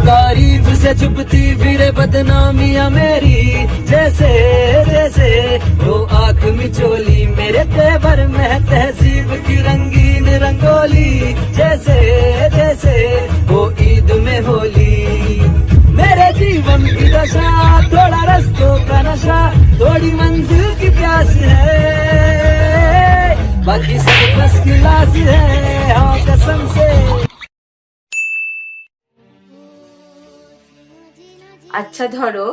तारीफ से छुपती फिरे बदनामियां मेरी, जैसे जैसे वो आँख मिचोली मेरे तेवर में तहजीब की रंगीन रंगोली, जैसे जैसे वो ईद में होली। मेरे जीवन की दशा थोड़ा रस्तों का नशा, थोड़ी मंजिल की प्यास है, बाकी सब फर्स्ट क्लास है, हाँ कसम से। আচ্ছা ধরো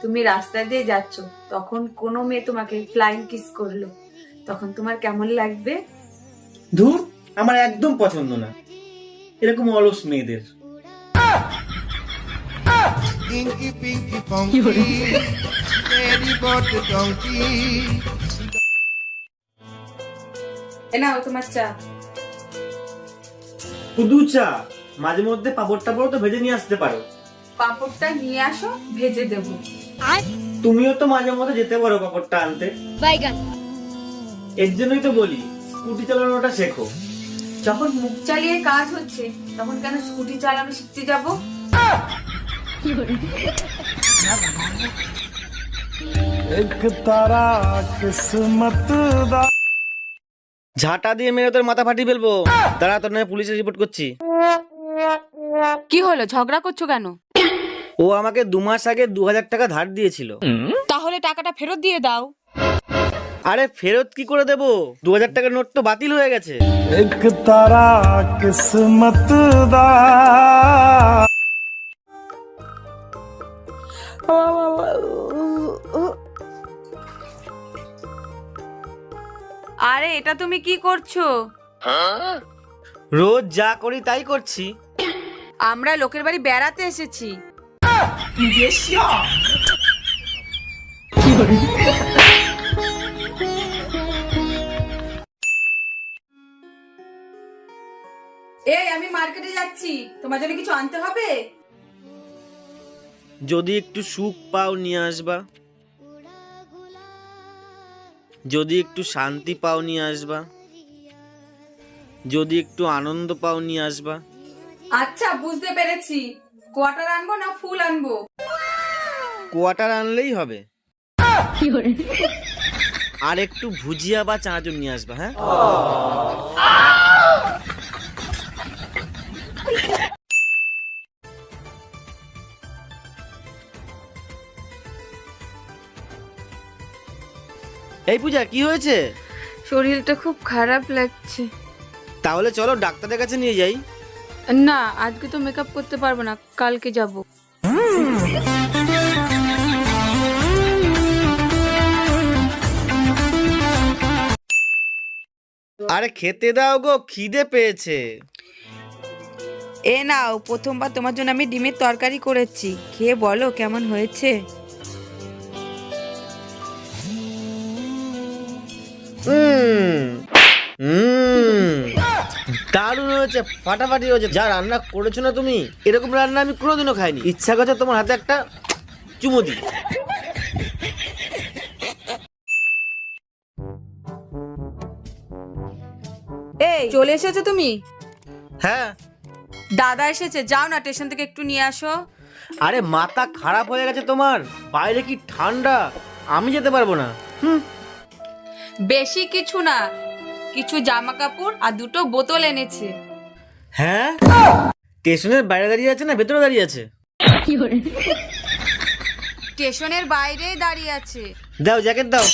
তুমি রাস্তা দিয়ে যাচ্ছ, তখন কোনো মেয়ে তোমাকে ফ্লাইং কিস করলো, তখন তোমার কেমন লাগবে? ধুর, আমার একদম পছন্দ না এরকম অলস মেয়েদের। Inky Pinky Funky, Daddy bought the donkey. নাও তোমার চা। শুধু চা? মাঝে মধ্যে পাপড় টাপড় তো ভেজে নিয়ে আসতে পারো। পাঁপড়টা নিয়ে আসো, ভেজে দেবো। তুমিও তো মাঝে মধ্যে যেতে পারো পাপড়টা আনতে। এর জন্যই তো বলি স্কুটি চালানোটা শেখো। যখন মুখ চালিয়ে কাজ হচ্ছে তখন কেন স্কুটি চালানো শিখতে যাবো? ঝাঁটা দিয়ে মেরে তোর মাথা ফাটিয়ে ফেলবো। দাঁড়া, তোর নামে পুলিশে রিপোর্ট করছি। কি হলো, ঝগড়া করছো কেন? ও আমাকে 2 মাস আগে 2000 টাকা ধার দিয়েছিল। তাহলে টাকাটা ফেরত দিয়ে দাও। আরে ফেরত কি করে দেবো? 2000 টাকার নোট তো বাতিল হয়ে গেছে। एक तारा किस्मत दा। আরে এটা তুমি কি করছো? রোজ যা করি তাই করছি। আমরা লোকের বাড়ি বেড়াতে এসেছি। এই আমি মার্কেটে যাচ্ছি, তোমার জন্য কিছু আনতে হবে? যদি একটু সুখ পাও নিয়ে আসবা, যদি একটু শান্তি পাও নিয়ে আসবা, যদি একটু আনন্দ পাও নিয়ে আসবা। আচ্ছা বুঝতে পেরেছি, কোয়ার্টার আনবো না ফুল আনবো? কোয়ার্টার আনলেই হবে। আর একটু ভুজিয়া বা চানাচুর নিয়ে আসবা। হ্যাঁ, এই পূজা কি হয়েছে? শরীরটা খুব খারাপ লাগছে। তাহলে চলো ডাক্তারের কাছে নিয়ে যাই। না, আজকে তো মেকআপ করতে পারবো না, কালকে যাব। আরে খেতে দাও গো, খিদে পেয়েছে। এ নাও, প্রথমবার তোমার জন্য আমি ডিমের তরকারি করেছি, খেয়ে বলো কেমন হয়েছে। দারুণ হয়েছে, ফাটাফাটি হয়েছে। যা রান্না করেছো না তুমি, এরকম রান্না আমি কোনোদিনও খাইনি। ইচ্ছা করছে তোমার হাতে একটা চুমো দিই। এই চলে এসেছো তুমি? হ্যাঁ। দাদা এসেছে, যাও না স্টেশন থেকে একটু নিয়ে আসো। আরে মাথা খারাপ হয়ে গেছে তোমার? বাইরে কি ঠান্ডা, আমি যেতে পারবো না। বেশি কিছু না, কিছু জামা কাপড় আর 2টো বোতল এনেছে। হ্যাঁ, স্টেশনের বাইরে দাঁড়িয়ে আছে না ভেতরে দাঁড়িয়ে আছে? স্টেশনের বাইরেই দাঁড়িয়ে আছে। দাও জ্যাকেট দাও।